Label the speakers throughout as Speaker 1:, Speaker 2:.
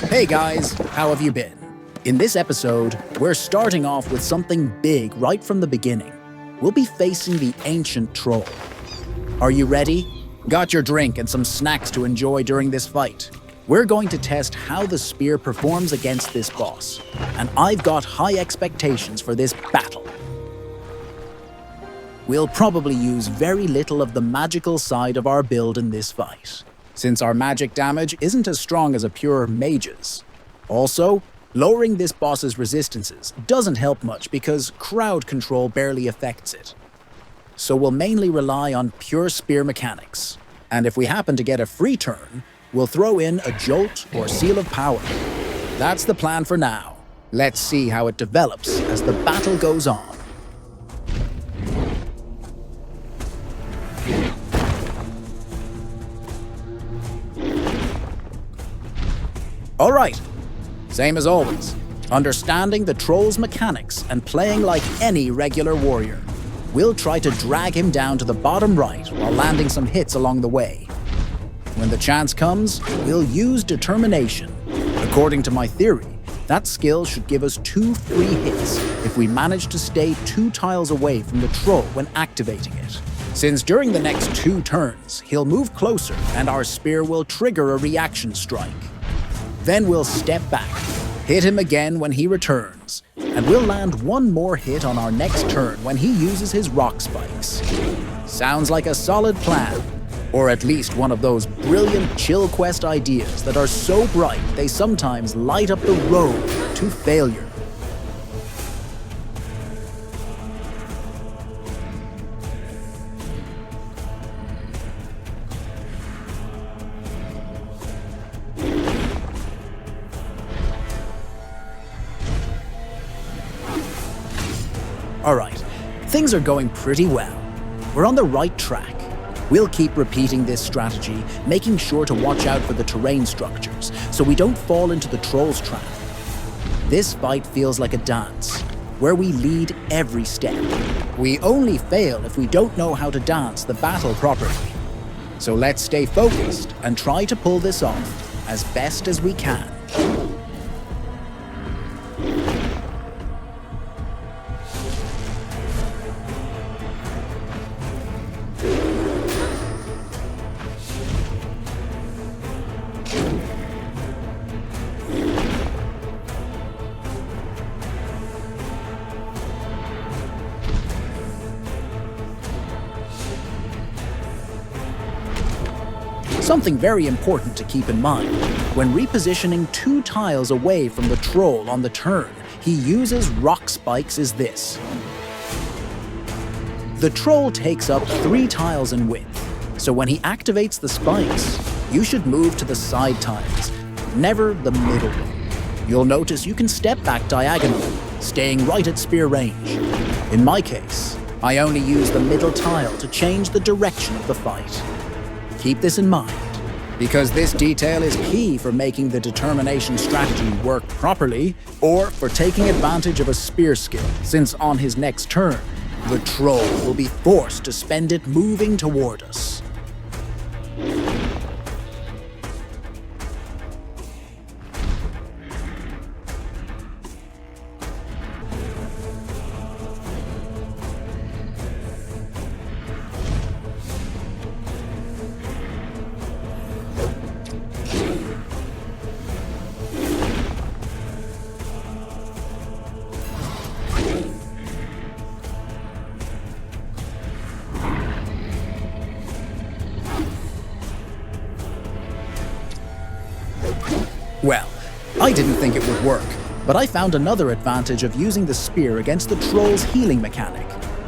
Speaker 1: Hey guys, how have you been? In this episode, we're starting off with something big right from the beginning. We'll be facing the ancient troll. Are you ready? Got your drink and some snacks to enjoy during this fight? We're going to test how the spear performs against this boss, and I've got high expectations for this battle. We'll probably use very little of the magical side of our build in this fight, since our magic damage isn't as strong as a pure mage's. Also, lowering this boss's resistances doesn't help much because crowd control barely affects it. So we'll mainly rely on pure spear mechanics, and if we happen to get a free turn, we'll throw in a jolt or seal of power. That's the plan for now. Let's see how it develops as the battle goes on. Alright, same as always, understanding the troll's mechanics and playing like any regular warrior. We'll try to drag him down to the bottom right while landing some hits along the way. When the chance comes, we'll use determination. According to my theory, that skill should give us 2 free hits if we manage to stay 2 tiles away from the troll when activating it. Since during the next 2 turns, he'll move closer and our spear will trigger a reaction strike. Then we'll step back, hit him again when he returns, and we'll land 1 more hit on our next turn when he uses his rock spikes. Sounds like a solid plan, or at least one of those brilliant chill quest ideas that are so bright they sometimes light up the road to failure. Alright, things are going pretty well. We're on the right track. We'll keep repeating this strategy, making sure to watch out for the terrain structures, so we don't fall into the troll's trap. This fight feels like a dance, where we lead every step. We only fail if we don't know how to dance the battle properly. So let's stay focused and try to pull this off as best as we can. Something very important to keep in mind, when repositioning 2 tiles away from the troll on the turn, he uses rock spikes is this. The troll takes up 3 tiles in width, so when he activates the spikes, you should move to the side tiles, never the middle one. You'll notice you can step back diagonally, staying right at spear range. In my case, I only use the middle tile to change the direction of the fight. Keep this in mind, because this detail is key for making the determination strategy work properly, or for taking advantage of a spear skill, since on his next turn, the troll will be forced to spend it moving toward us. Well, I didn't think it would work, but I found another advantage of using the spear against the troll's healing mechanic.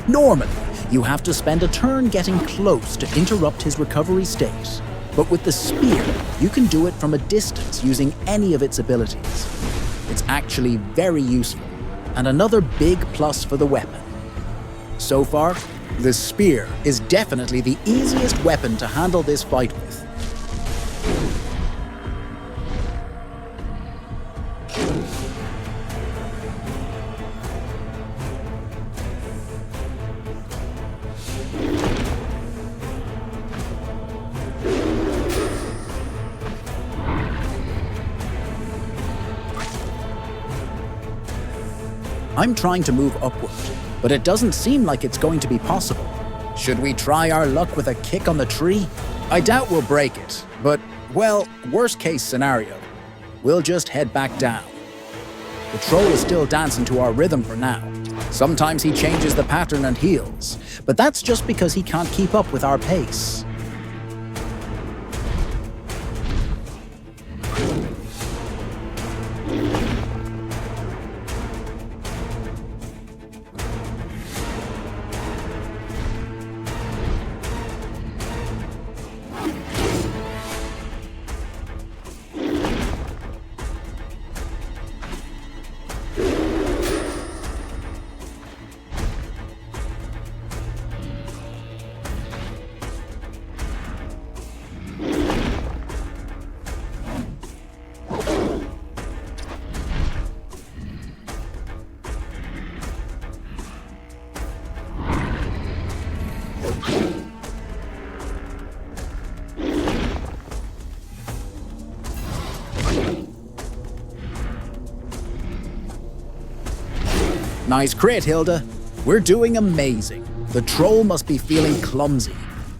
Speaker 1: Normally, you have to spend a turn getting close to interrupt his recovery state, but with the spear, you can do it from a distance using any of its abilities. It's actually very useful, and another big plus for the weapon. So far, the spear is definitely the easiest weapon to handle this fight with. I'm trying to move upward, but it doesn't seem like it's going to be possible. Should we try our luck with a kick on the tree? I doubt we'll break it, but, well, worst case scenario, we'll just head back down. The troll is still dancing to our rhythm for now. Sometimes he changes the pattern and heals, but that's just because he can't keep up with our pace. Nice crit, Hilda. We're doing amazing. The troll must be feeling clumsy.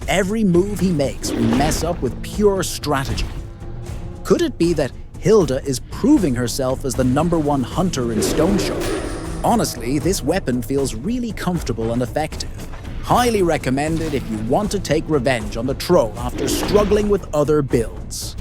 Speaker 1: Every move he makes, we mess up with pure strategy. Could it be that Hilda is proving herself as the #1 hunter in Stoneshard? Honestly, this weapon feels really comfortable and effective. Highly recommended if you want to take revenge on the troll after struggling with other builds.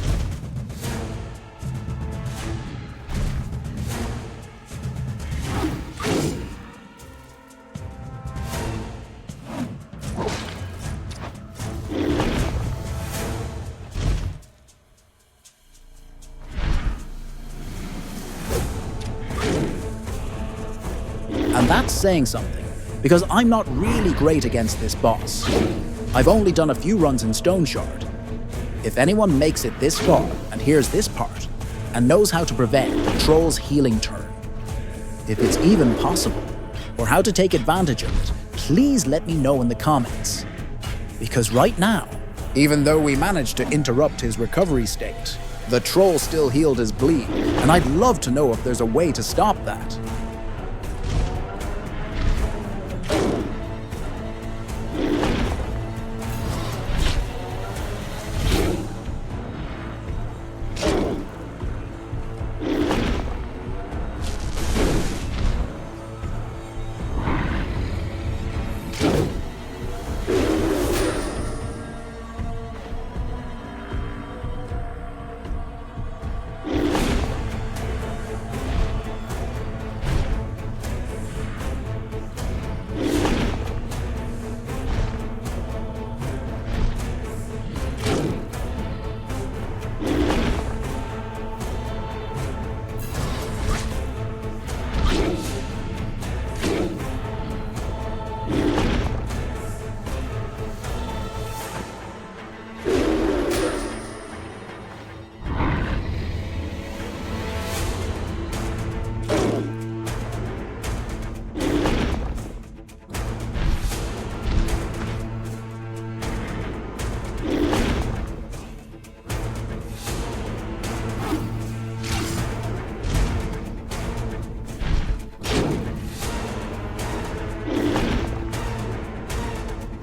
Speaker 1: And that's saying something, because I'm not really great against this boss. I've only done a few runs in Stoneshard. If anyone makes it this far and hears this part, and knows how to prevent the troll's healing turn, if it's even possible, or how to take advantage of it, please let me know in the comments. Because right now, even though we managed to interrupt his recovery state, the troll still healed his bleed, and I'd love to know if there's a way to stop that.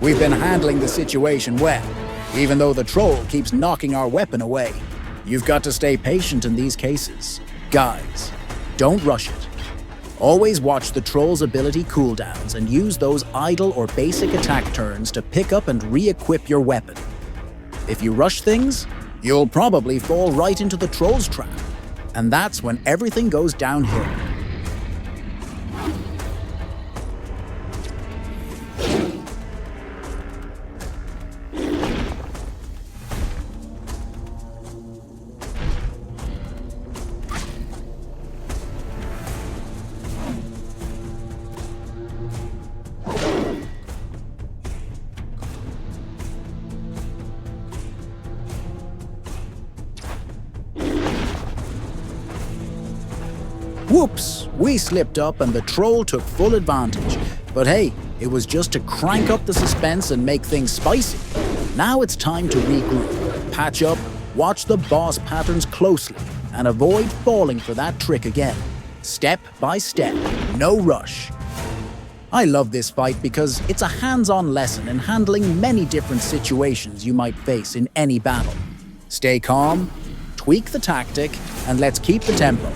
Speaker 1: We've been handling the situation well, even though the troll keeps knocking our weapon away. You've got to stay patient in these cases. Guys, don't rush it. Always watch the troll's ability cooldowns and use those idle or basic attack turns to pick up and re-equip your weapon. If you rush things, you'll probably fall right into the troll's trap, and that's when everything goes downhill. Whoops! We slipped up and the troll took full advantage. But hey, it was just to crank up the suspense and make things spicy. Now it's time to regroup, patch up, watch the boss patterns closely, and avoid falling for that trick again. Step by step, no rush. I love this fight because it's a hands-on lesson in handling many different situations you might face in any battle. Stay calm, tweak the tactic, and let's keep the tempo.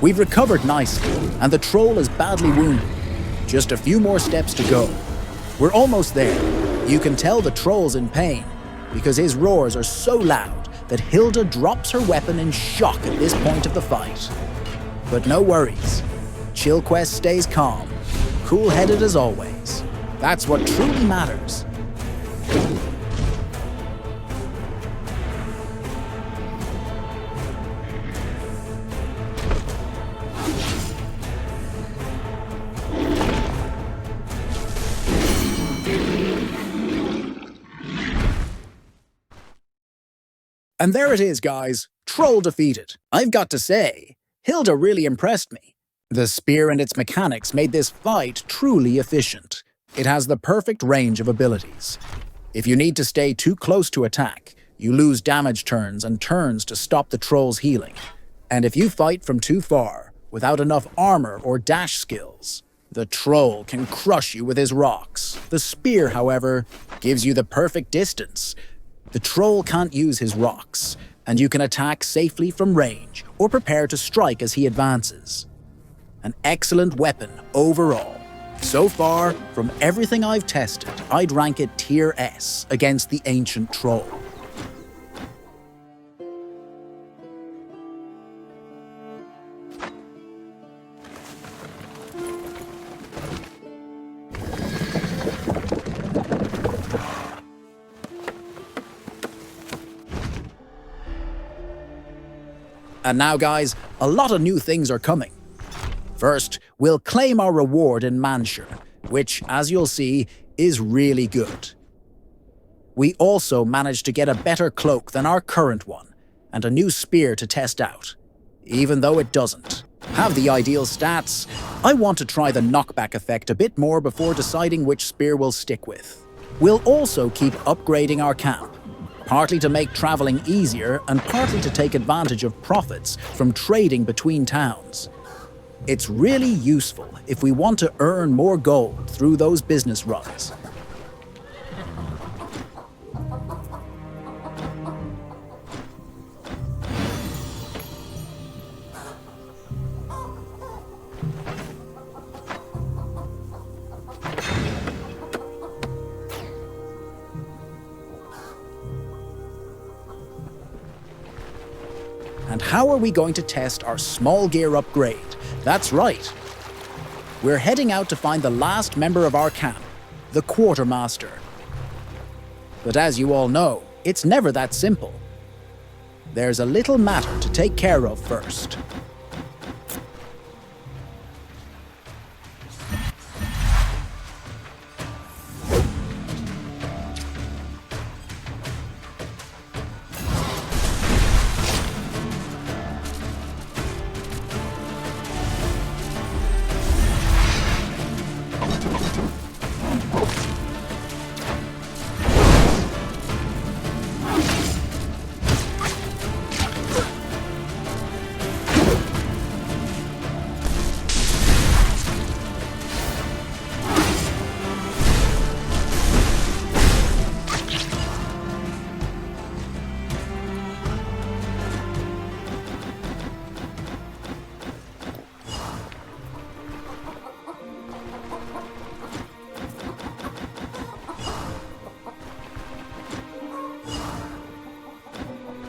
Speaker 1: We've recovered nicely, and the troll is badly wounded. Just a few more steps to go. We're almost there. You can tell the troll's in pain, because his roars are so loud that Hilda drops her weapon in shock at this point of the fight. But no worries. Chillquest stays calm, cool-headed as always. That's what truly matters. And there it is, guys. Troll defeated. I've got to say, Hilda really impressed me. The spear and its mechanics made this fight truly efficient. It has the perfect range of abilities. If you need to stay too close to attack, you lose damage turns and turns to stop the troll's healing. And if you fight from too far, without enough armor or dash skills, the troll can crush you with his rocks. The spear, however, gives you the perfect distance. The troll can't use his rocks, and you can attack safely from range or prepare to strike as he advances. An excellent weapon overall. So far, from everything I've tested, I'd rank it Tier S against the Ancient Troll. And now, guys, a lot of new things are coming. First, we'll claim our reward in Manshire, which, as you'll see, is really good. We also managed to get a better cloak than our current one, and a new spear to test out, even though it doesn't have the ideal stats. I want to try the knockback effect a bit more before deciding which spear we'll stick with. We'll also keep upgrading our camp, partly to make traveling easier and partly to take advantage of profits from trading between towns. It's really useful if we want to earn more gold through those business runs. And how are we going to test our small gear upgrade? That's right. We're heading out to find the last member of our camp, the Quartermaster. But as you all know, it's never that simple. There's a little matter to take care of first.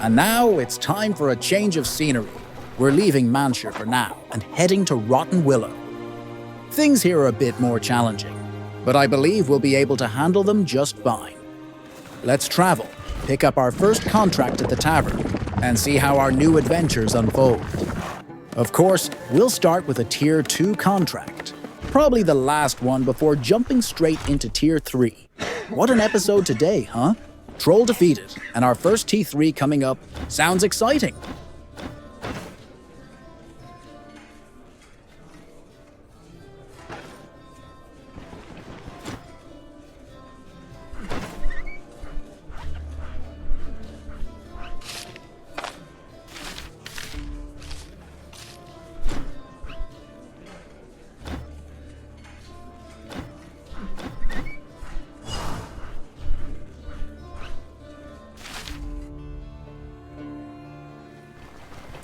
Speaker 1: And now it's time for a change of scenery. We're leaving Manshire for now and heading to Rotten Willow. Things here are a bit more challenging, but I believe we'll be able to handle them just fine. Let's travel, pick up our first contract at the tavern, and see how our new adventures unfold. Of course, we'll start with a Tier 2 contract, probably the last one before jumping straight into Tier 3. What an episode today, huh? Troll defeated, and our first T3 coming up. Sounds exciting!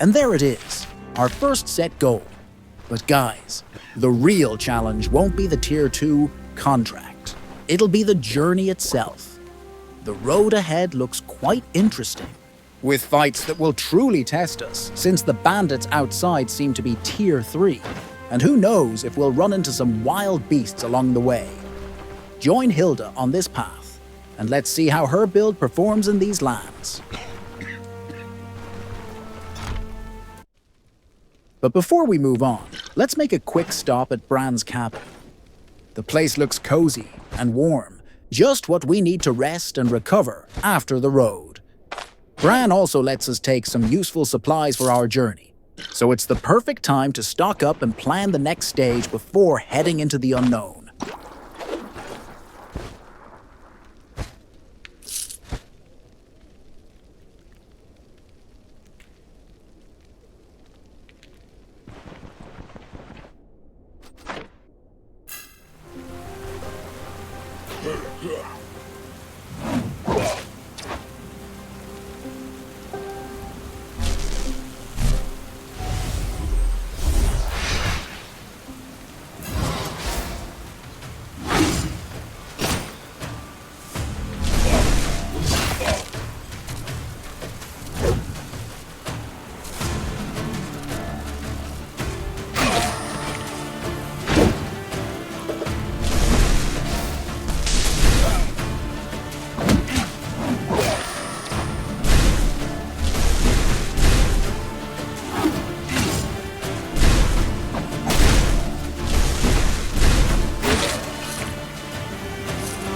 Speaker 1: And there it is, our first set goal. But guys, the real challenge won't be the Tier 2 contract. It'll be the journey itself. The road ahead looks quite interesting, with fights that will truly test us, since the bandits outside seem to be Tier 3. And who knows if we'll run into some wild beasts along the way. Join Hilda on this path, and let's see how her build performs in these lands. But before we move on, let's make a quick stop at Bran's cabin. The place looks cozy and warm, just what we need to rest and recover after the road. Bran also lets us take some useful supplies for our journey, so it's the perfect time to stock up and plan the next stage before heading into the unknown.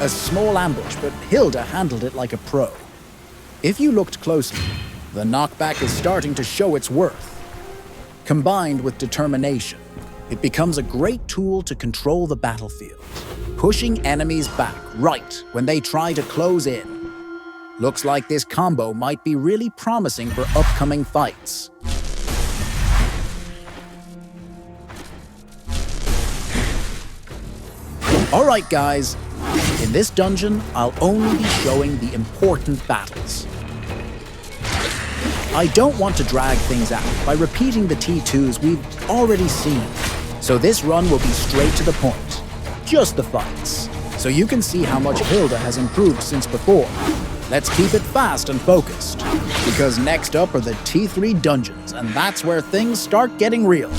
Speaker 1: A small ambush, but Hilda handled it like a pro. If you looked closely, the knockback is starting to show its worth. Combined with determination, it becomes a great tool to control the battlefield, pushing enemies back right when they try to close in. Looks like this combo might be really promising for upcoming fights. Alright guys, in this dungeon, I'll only be showing the important battles. I don't want to drag things out by repeating the T2s we've already seen, so this run will be straight to the point, just the fights, so you can see how much Hilda has improved since before. Let's keep it fast and focused, because next up are the T3 dungeons, and that's where things start getting real.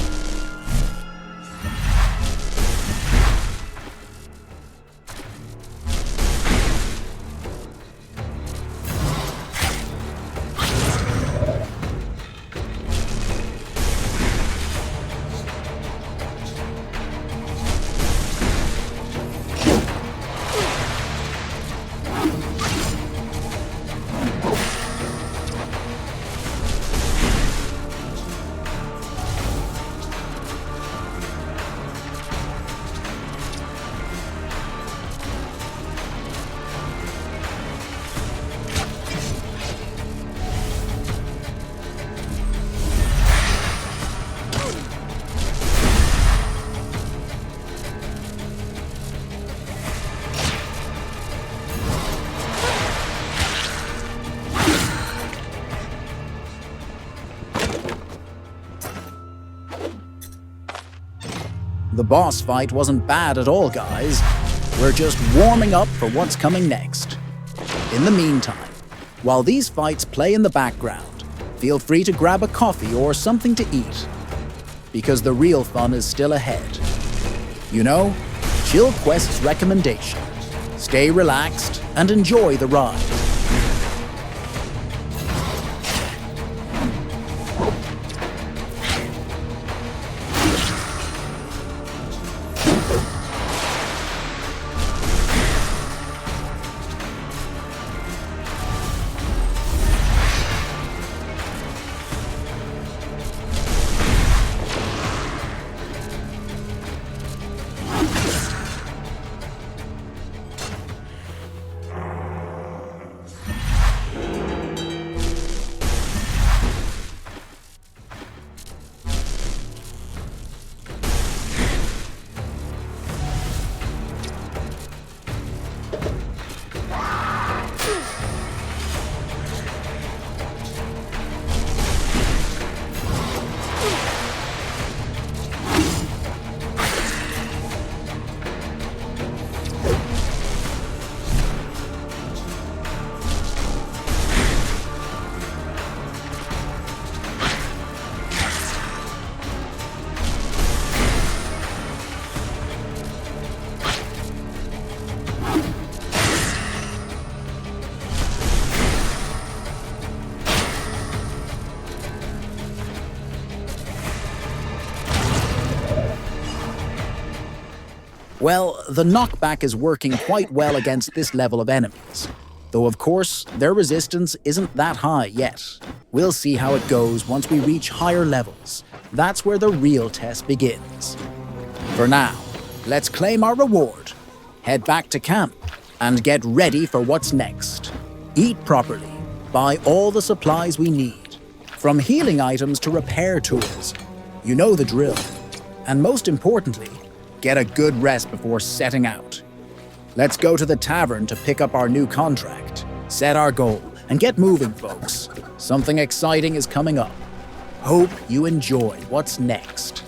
Speaker 1: The boss fight wasn't bad at all, guys. We're just warming up for what's coming next. In the meantime, while these fights play in the background, feel free to grab a coffee or something to eat, because the real fun is still ahead. You know, Chill Quest's recommendation. Stay relaxed and enjoy the ride. Well, the knockback is working quite well against this level of enemies. Though of course, their resistance isn't that high yet. We'll see how it goes once we reach higher levels. That's where the real test begins. For now, let's claim our reward, head back to camp, and get ready for what's next. Eat properly, buy all the supplies we need, from healing items to repair tools. You know the drill. And most importantly, get a good rest before setting out. Let's go to the tavern to pick up our new contract, set our goal, and get moving, folks. Something exciting is coming up. Hope you enjoy what's next.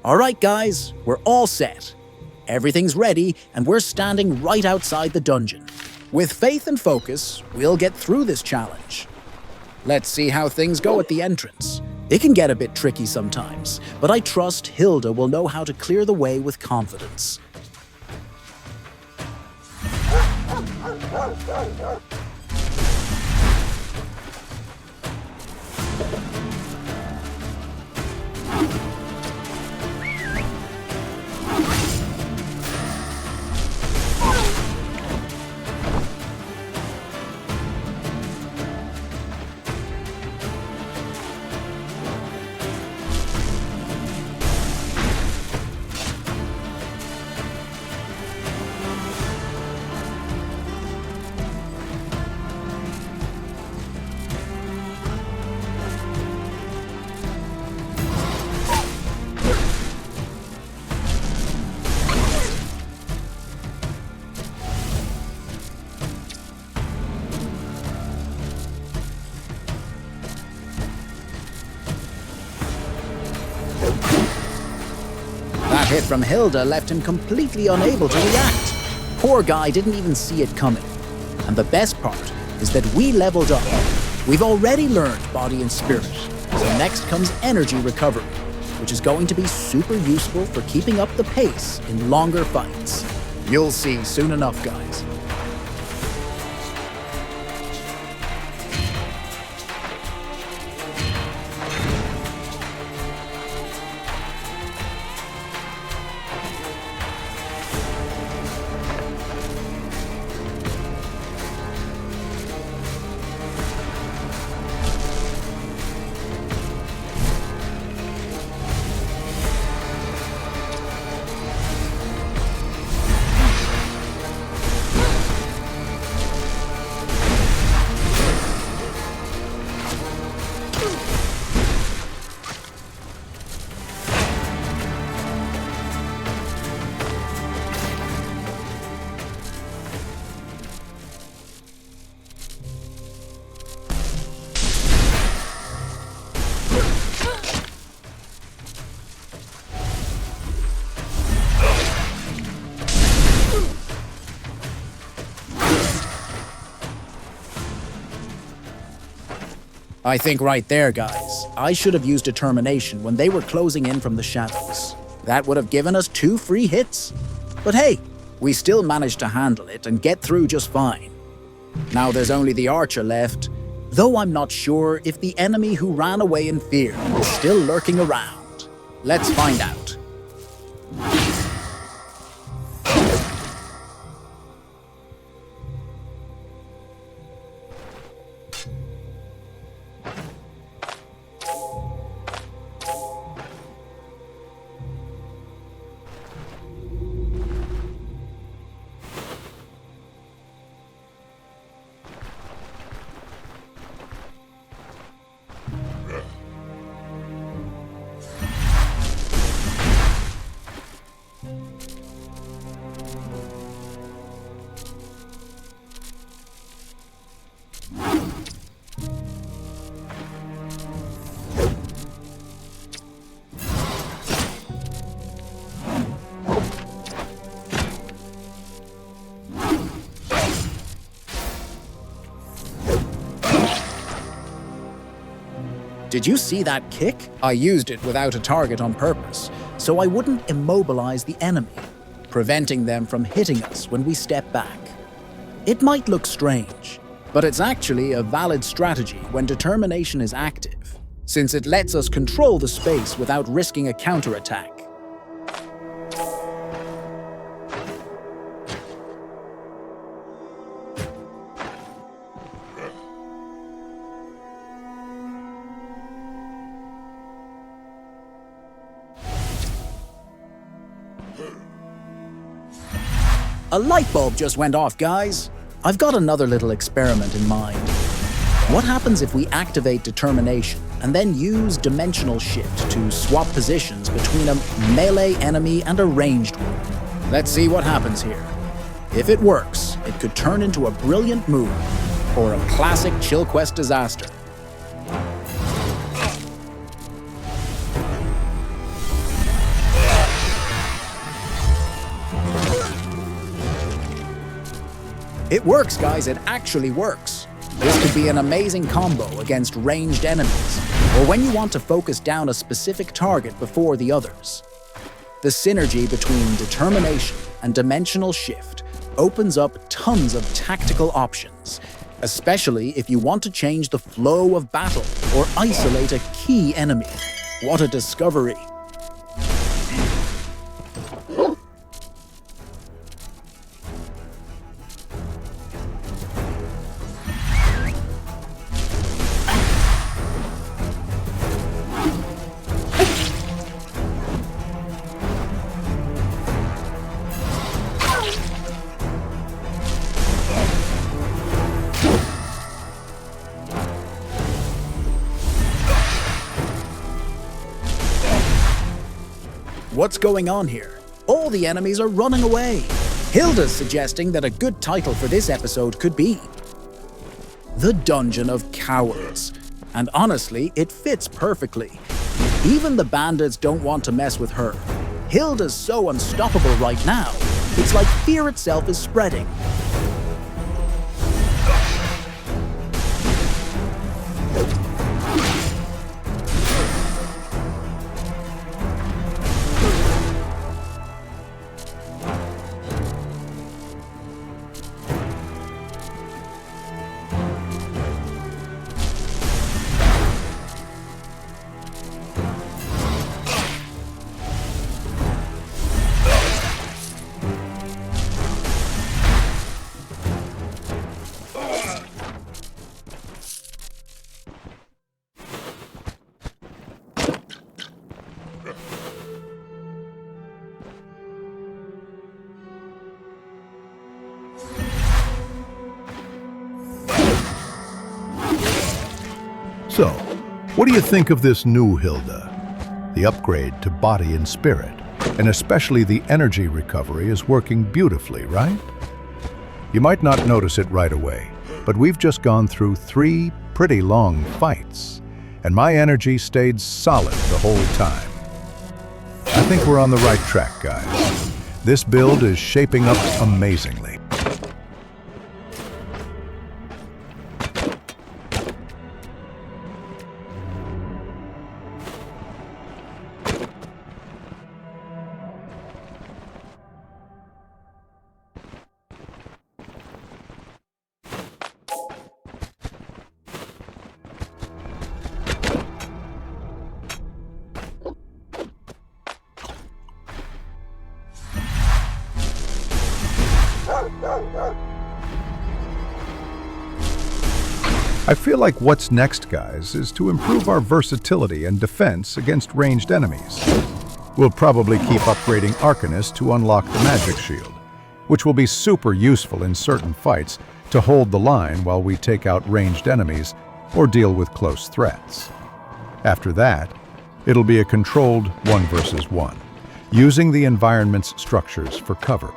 Speaker 1: Alright guys, we're all set. Everything's ready and we're standing right outside the dungeon. With faith and focus, we'll get through this challenge. Let's see how things go at the entrance. It can get a bit tricky sometimes, but I trust Hilda will know how to clear the way with confidence. That hit from Hilda left him completely unable to react. Poor guy didn't even see it coming. And the best part is that we leveled up. We've already learned body and spirit, so next comes energy recovery, which is going to be super useful for keeping up the pace in longer fights. You'll see soon enough, guys. I think right there, guys, I should have used determination when they were closing in from the shadows. That would have given us 2 free hits. But hey, we still managed to handle it and get through just fine. Now there's only the archer left, though I'm not sure if the enemy who ran away in fear is still lurking around. Let's find out. Did you see that kick? I used it without a target on purpose, so I wouldn't immobilize the enemy, preventing them from hitting us when we step back. It might look strange, but it's actually a valid strategy when determination is active, since it lets us control the space without risking a counterattack. A light bulb just went off, guys. I've got another little experiment in mind. What happens if we activate determination and then use dimensional shift to swap positions between a melee enemy and a ranged one? Let's see what happens here. If it works, it could turn into a brilliant move or a classic chill quest disaster. It works, guys, it actually works. This could be an amazing combo against ranged enemies, or when you want to focus down a specific target before the others. The synergy between determination and dimensional shift opens up tons of tactical options, especially if you want to change the flow of battle or isolate a key enemy. What a discovery! What's going on here? All the enemies are running away. Hilda's suggesting that a good title for this episode could be The Dungeon of Cowards. And honestly, it fits perfectly. Even the bandits don't want to mess with her. Hilda's so unstoppable right now. It's like fear itself is spreading.
Speaker 2: So, what do you think of this new Hilda? The upgrade to body and spirit, and especially the energy recovery, is working beautifully, right? You might not notice it right away, but we've just gone through 3 pretty long fights, and my energy stayed solid the whole time. I think we're on the right track, guys. This build is shaping up amazingly. I feel like what's next, guys, is to improve our versatility and defense against ranged enemies. We'll probably keep upgrading Arcanist to unlock the magic shield, which will be super useful in certain fights to hold the line while we take out ranged enemies or deal with close threats. After that, it'll be a controlled 1 versus 1, using the environment's structures for cover.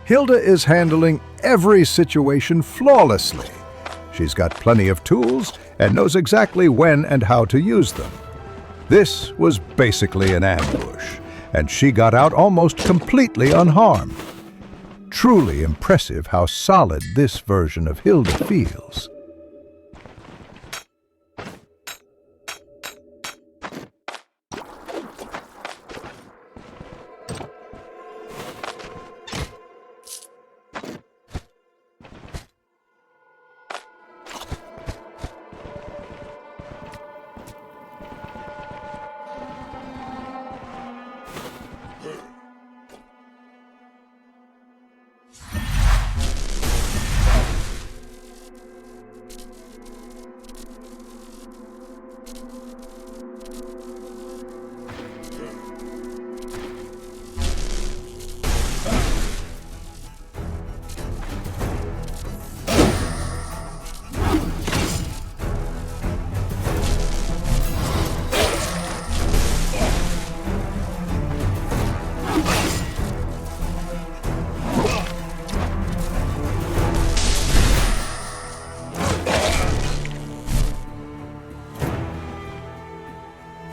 Speaker 2: Hilda is handling every situation flawlessly. She's got plenty of tools and knows exactly when and how to use them. This was basically an ambush, and she got out almost completely unharmed. Truly impressive how solid this version of Hilda feels.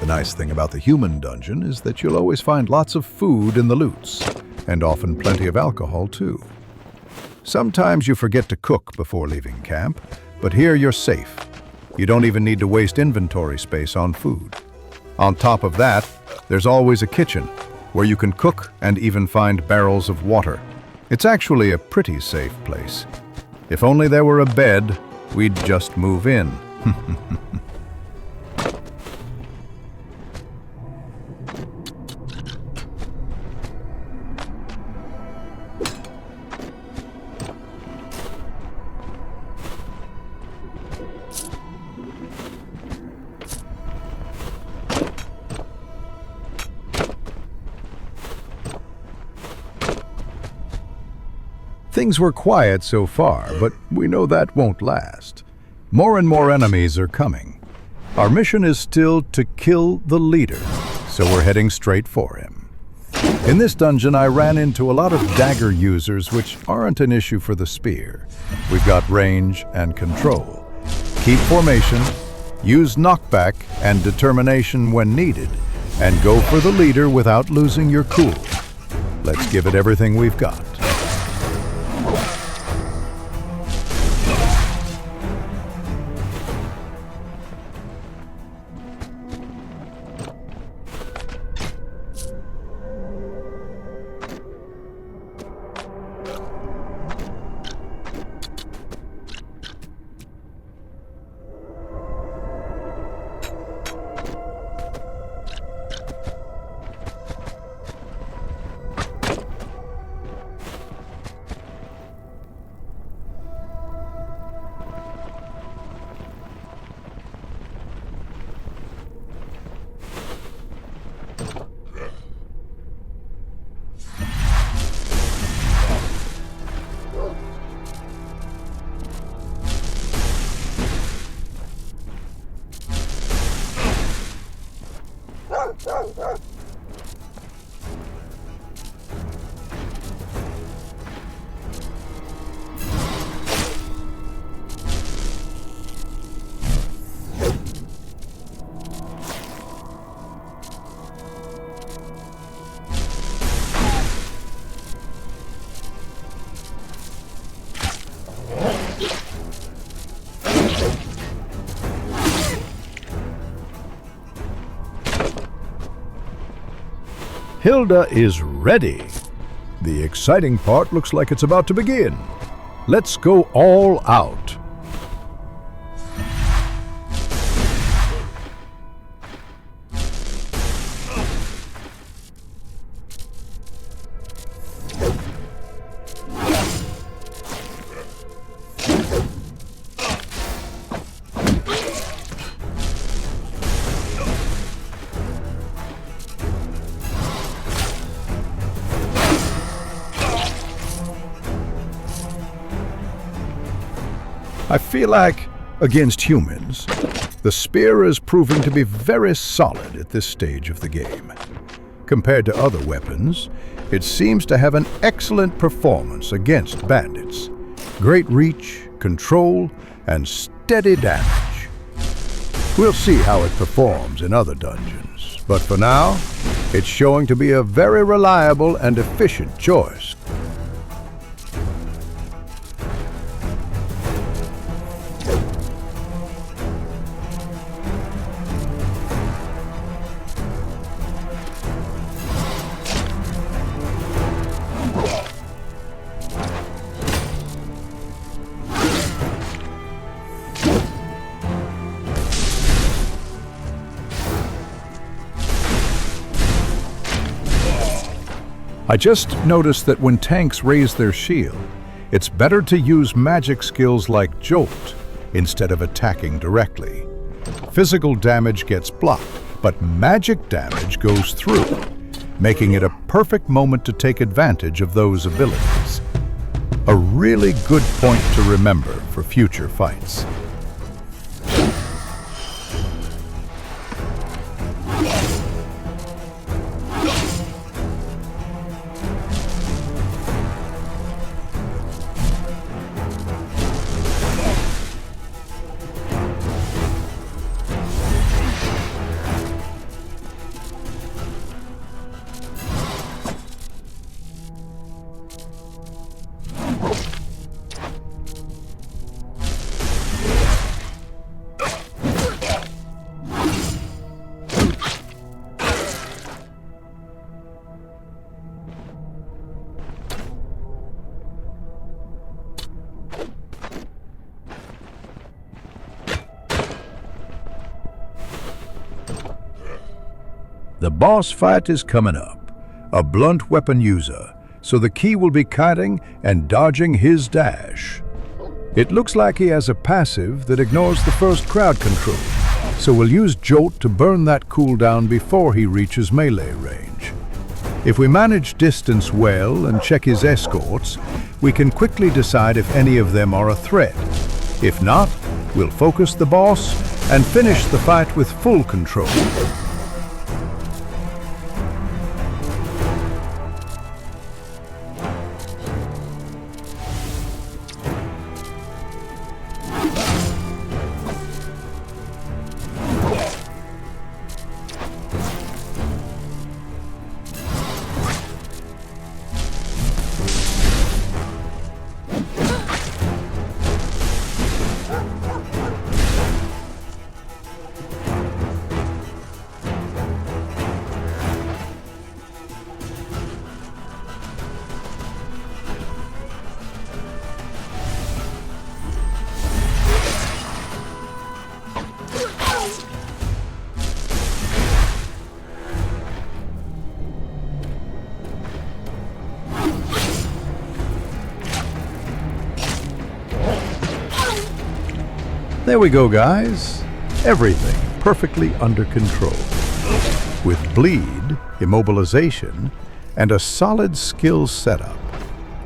Speaker 2: The nice thing about the human dungeon is that you'll always find lots of food in the loots, and often plenty of alcohol too. Sometimes you forget to cook before leaving camp, but here you're safe. You don't even need to waste inventory space on food. On top of that, there's always a kitchen, where you can cook and even find barrels of water. It's actually a pretty safe place. If only there were a bed, we'd just move in. Things were quiet so far, but we know that won't last. More and more enemies are coming. Our mission is still to kill the leader, so we're heading straight for him. In this dungeon, I ran into a lot of dagger users, which aren't an issue for the spear. We've got range and control. Keep formation, use knockback and determination when needed, and go for the leader without losing your cool. Let's give it everything we've got. Hilda is ready. The exciting part looks like it's about to begin. Let's go all out. I feel like, against humans, the spear is proving to be very solid at this stage of the game. Compared to other weapons, it seems to have an excellent performance against bandits. Great reach, control, and steady damage. We'll see how it performs in other dungeons, but for now, it's showing to be a very reliable and efficient choice. I just noticed that when tanks raise their shield, it's better to use magic skills like Jolt instead of attacking directly. Physical damage gets blocked, but magic damage goes through, making it a perfect moment to take advantage of those abilities. A really good point to remember for future fights. The boss fight is coming up. A blunt weapon user, so the key will be kiting and dodging his dash. It looks like he has a passive that ignores the first crowd control, so we'll use Jolt to burn that cooldown before he reaches melee range. If we manage distance well and check his escorts, we can quickly decide if any of them are a threat. If not, we'll focus the boss and finish the fight with full control. There we go, guys. Everything perfectly under control. With bleed, immobilization, and a solid skills setup,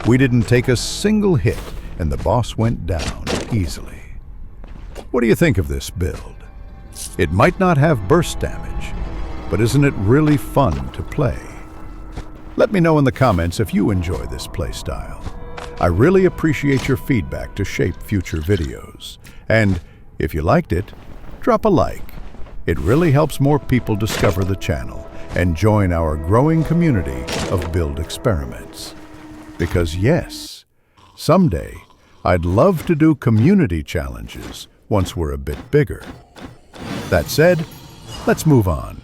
Speaker 2: we didn't take a single hit and the boss went down easily. What do you think of this build? It might not have burst damage, but isn't it really fun to play? Let me know in the comments if you enjoy this playstyle. I really appreciate your feedback to shape future videos. And if you liked it, drop a like. It really helps more people discover the channel and join our growing community of build experiments. Because yes, someday I'd love to do community challenges once we're a bit bigger. That said, let's move on.